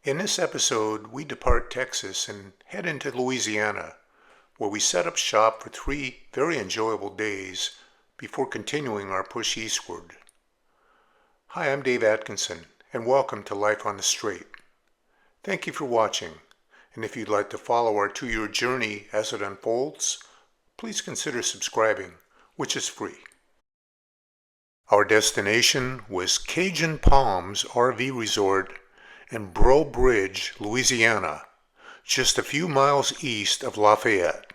In this episode, we depart Texas and head into Louisiana, where we set up shop for 3 very enjoyable days before continuing our push eastward. Hi, I'm Dave Atkinson, and welcome to Life on the Strait. Thank you for watching, and if you'd like to follow our 2-year journey as it unfolds, please consider subscribing, which is free. Our destination was Cajun Palms RV Resort in Breaux Bridge, Louisiana, just a few miles east of Lafayette.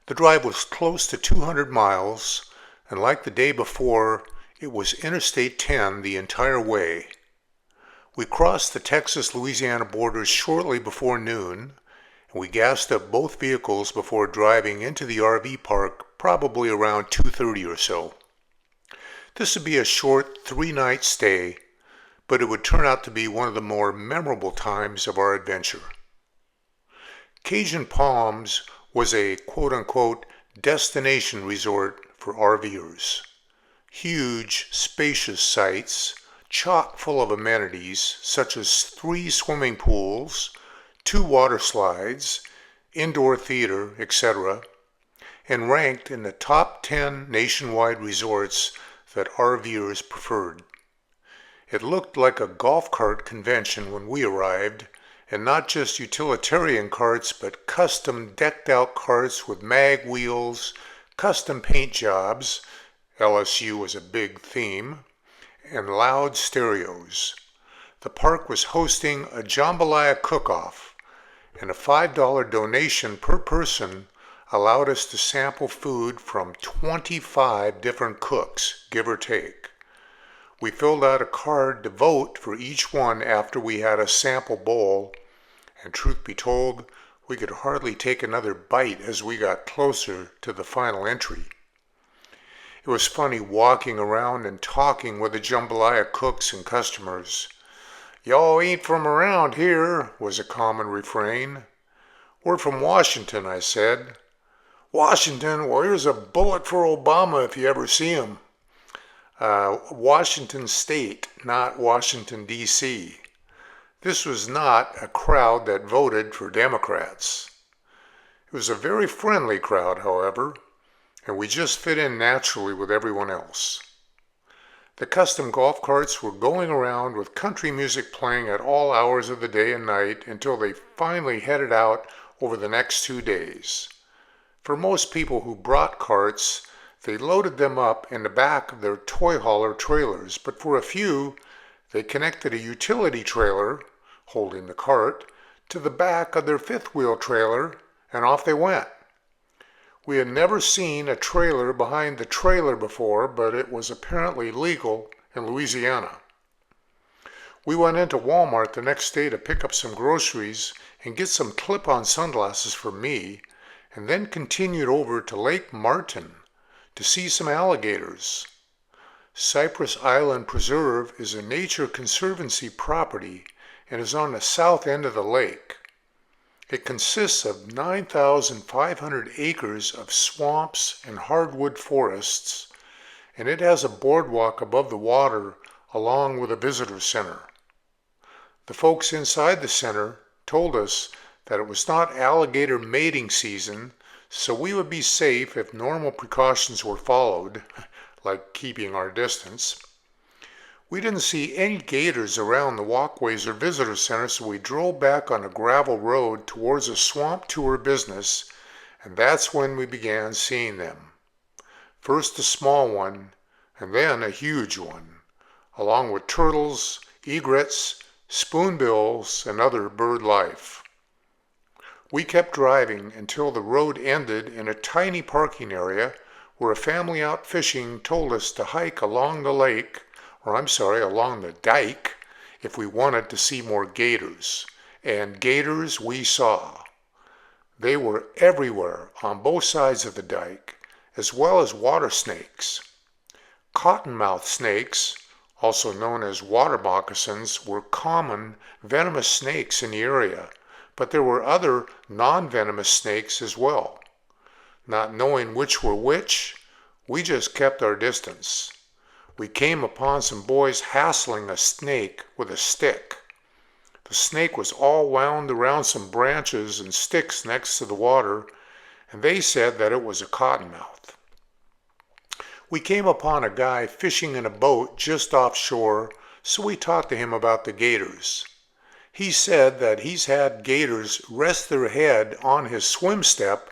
The drive was close to 200 miles, and like the day before, it was Interstate 10 the entire way. We crossed the Texas-Louisiana border shortly before noon, and we gassed up both vehicles before driving into the RV park probably around 2:30 or so. This would be a short 3-night stay, but it would turn out to be one of the more memorable times of our adventure. Cajun Palms was a quote-unquote destination resort for RVers. Huge, spacious sites, chock full of amenities such as 3 swimming pools, 2 water slides, indoor theater, etc., and ranked in the top 10 nationwide resorts that RVers preferred. It looked like a golf cart convention when we arrived, and not just utilitarian carts, but custom decked out carts with mag wheels, custom paint jobs, LSU was a big theme, and loud stereos. The park was hosting a Jambalaya cook-off, and a $5 donation per person allowed us to sample food from 25 different cooks, give or take. We filled out a card to vote for each one after we had a sample bowl, and truth be told, we could hardly take another bite as we got closer to the final entry. It was funny walking around and talking with the jambalaya cooks and customers. "Y'all ain't from around here," was a common refrain. "We're from Washington," I said. "Washington? Well, here's a bullet for Obama if you ever see him." Washington State, not Washington, D.C. This was not a crowd that voted for Democrats. It was a very friendly crowd, however, and we just fit in naturally with everyone else. The custom golf carts were going around with country music playing at all hours of the day and night until they finally headed out over the next 2 days. For most people who brought carts, they loaded them up in the back of their toy hauler trailers, but for a few, they connected a utility trailer, holding the cart, to the back of their 5th-wheel trailer, and off they went. We had never seen a trailer behind the trailer before, but it was apparently legal in Louisiana. We went into Walmart the next day to pick up some groceries and get some clip-on sunglasses for me, and then continued over to Lake Martin to see some alligators. Cypress Island Preserve is a nature conservancy property and is on the south end of the lake. It consists of 9,500 acres of swamps and hardwood forests, and it has a boardwalk above the water along with a visitor center. The folks inside the center told us that it was not alligator mating season, so we would be safe if normal precautions were followed, like keeping our distance. We didn't see any gators around the walkways or visitor center, so we drove back on a gravel road towards a swamp tour business, and that's when we began seeing them. First a small one, and then a huge one, along with turtles, egrets, spoonbills, and other bird life. We kept driving until the road ended in a tiny parking area where a family out fishing told us to hike along the lake, along the dike, if we wanted to see more gators. And gators we saw. They were everywhere on both sides of the dike, as well as water snakes. Cottonmouth snakes, also known as water moccasins, were common venomous snakes in the area, but there were other non-venomous snakes as well. Not knowing which were which, we just kept our distance. We came upon some boys hassling a snake with a stick. The The snake was all wound around some branches and sticks next to the water, and they said that it was a cottonmouth. We came upon a guy fishing in a boat just offshore, so we talked to him about the gators. He said that he's had gators rest their head on his swim step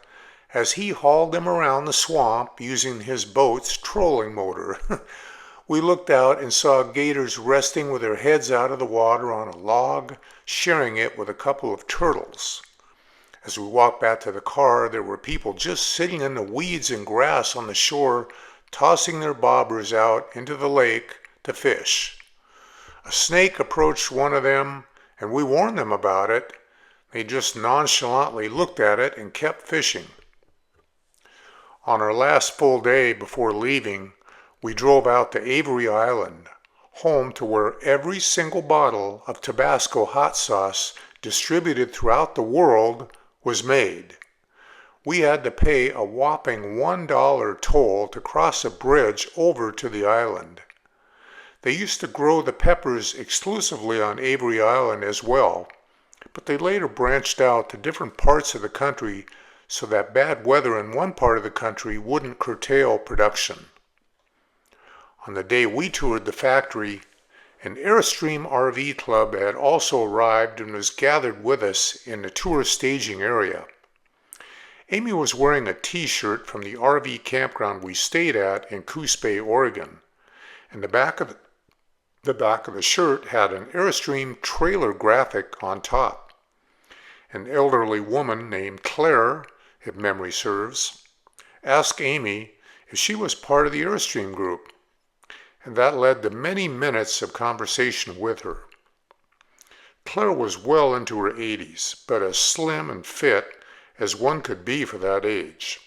as he hauled them around the swamp using his boat's trolling motor. We looked out and saw gators resting with their heads out of the water on a log, sharing it with a couple of turtles. As we walked back to the car, there were people just sitting in the weeds and grass on the shore, tossing their bobbers out into the lake to fish. A snake approached one of them, and we warned them about it. They just nonchalantly looked at it and kept fishing. On our last full day before leaving, we drove out to Avery Island, home to where every single bottle of Tabasco hot sauce distributed throughout the world was made. We had to pay a whopping $1 toll to cross a bridge over to the island. They used to grow the peppers exclusively on Avery Island as well, but they later branched out to different parts of the country so that bad weather in one part of the country wouldn't curtail production. On the day we toured the factory, an Airstream RV club had also arrived and was gathered with us in the tour staging area. Amy was wearing a t-shirt from the RV campground we stayed at in Coos Bay, Oregon, and the back of the shirt had an Airstream trailer graphic on top. An elderly woman named Claire, if memory serves, asked Amy if she was part of the Airstream group, and that led to many minutes of conversation with her. Claire was well into her 80s, but as slim and fit as one could be for that age.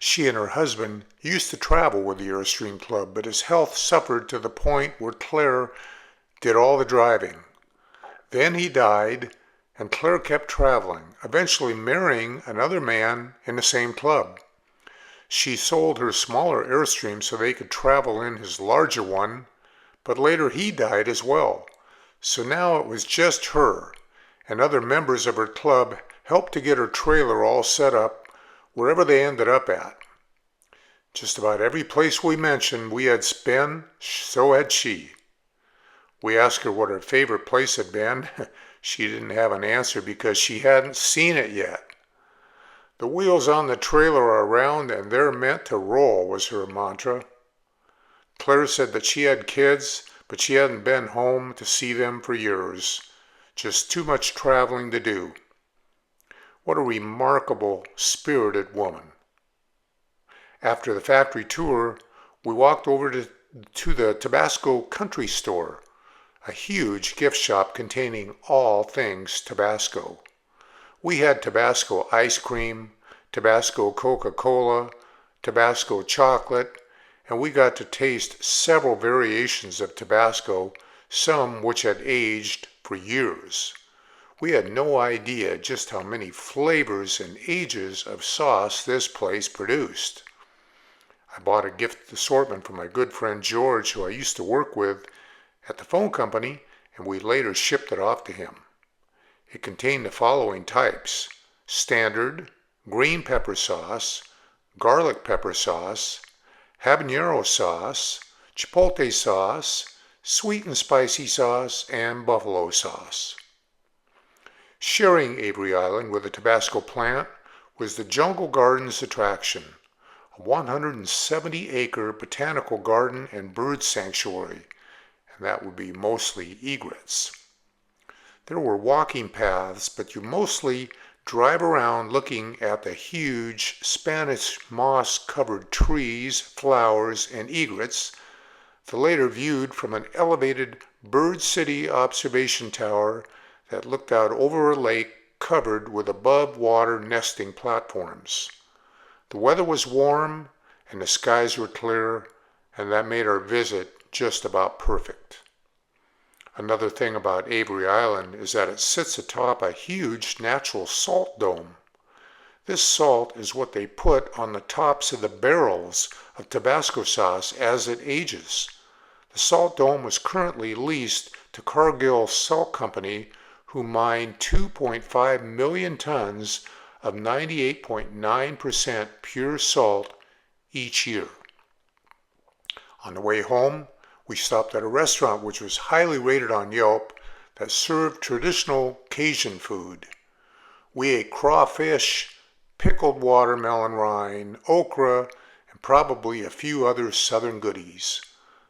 She and her husband used to travel with the Airstream Club, but his health suffered to the point where Claire did all the driving. Then he died, and Claire kept traveling, eventually marrying another man in the same club. She sold her smaller Airstream so they could travel in his larger one, but later he died as well. So now it was just her, and other members of her club helped to get her trailer all set up wherever they ended up at. Just about every place we mentioned we had been, so had she. We asked her what her favorite place had been. She didn't have an answer because she hadn't seen it yet. The wheels on the trailer are round and they're meant to roll, was her mantra. Claire said that she had kids, but she hadn't been home to see them for years. Just too much traveling to do. What a remarkable, spirited woman. After the factory tour, we walked over to the Tabasco Country Store, a huge gift shop containing all things Tabasco. We had Tabasco ice cream, Tabasco Coca-Cola, Tabasco chocolate, and we got to taste several variations of Tabasco, some which had aged for years. We had no idea just how many flavors and ages of sauce this place produced. I bought a gift assortment from my good friend George, who I used to work with at the phone company, and we later shipped it off to him. It contained the following types: standard, green pepper sauce, garlic pepper sauce, habanero sauce, chipotle sauce, sweet and spicy sauce, and buffalo sauce. Sharing Avery Island with a Tabasco plant was the Jungle Gardens attraction, a 170-acre botanical garden and bird sanctuary, and that would be mostly egrets. There were walking paths, but you mostly drive around looking at the huge Spanish moss-covered trees, flowers, and egrets, the later viewed from an elevated Bird City observation tower that looked out over a lake covered with above-water nesting platforms. The weather was warm and the skies were clear, and that made our visit just about perfect. Another thing about Avery Island is that it sits atop a huge natural salt dome. This salt is what they put on the tops of the barrels of Tabasco sauce as it ages. The salt dome is currently leased to Cargill Salt Company, who mined 2.5 million tons of 98.9% pure salt each year. On the way home, we stopped at a restaurant which was highly rated on Yelp that served traditional Cajun food. We ate crawfish, pickled watermelon rind, okra, and probably a few other southern goodies.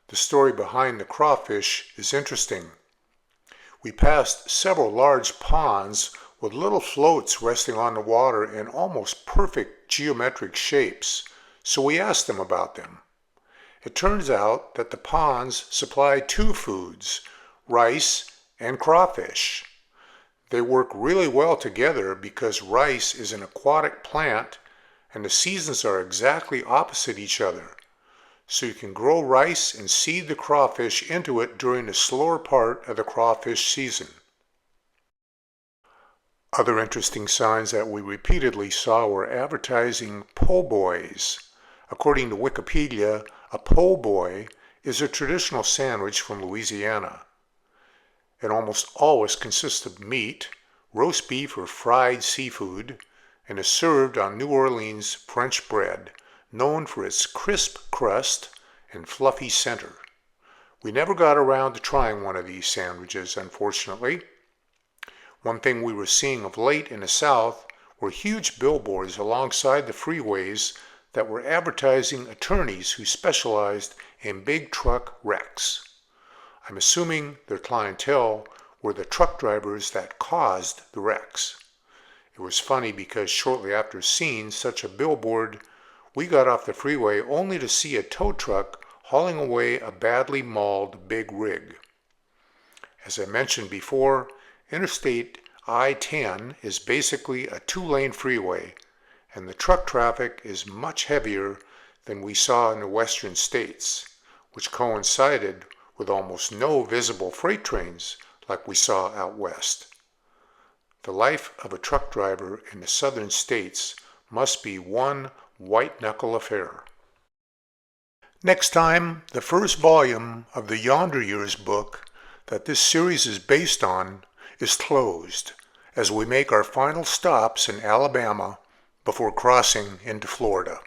The story behind the crawfish is interesting. We passed several large ponds with little floats resting on the water in almost perfect geometric shapes, so we asked them about them. It turns out that the ponds supply two foods, rice and crawfish. They work really well together because rice is an aquatic plant and the seasons are exactly opposite each other. So you can grow rice and seed the crawfish into it during the slower part of the crawfish season. Other interesting signs that we repeatedly saw were advertising po' boys. According to Wikipedia, a po' boy is a traditional sandwich from Louisiana. It almost always consists of meat, roast beef or fried seafood, and is served on New Orleans French bread, known for its crisp crust and fluffy center. We never got around to trying one of these sandwiches, unfortunately. One thing we were seeing of late in the South were huge billboards alongside the freeways that were advertising attorneys who specialized in big truck wrecks. I'm assuming their clientele were the truck drivers that caused the wrecks. It was funny because shortly after seeing such a billboard, we got off the freeway only to see a tow truck hauling away a badly mauled big rig. As I mentioned before, Interstate I-10 is basically a two-lane freeway, and the truck traffic is much heavier than we saw in the western states, which coincided with almost no visible freight trains like we saw out west. The life of a truck driver in the southern states must be one white-knuckle affair. Next time, the first volume of the Yonder Years book that this series is based on is closed as we make our final stops in Alabama before crossing into Florida.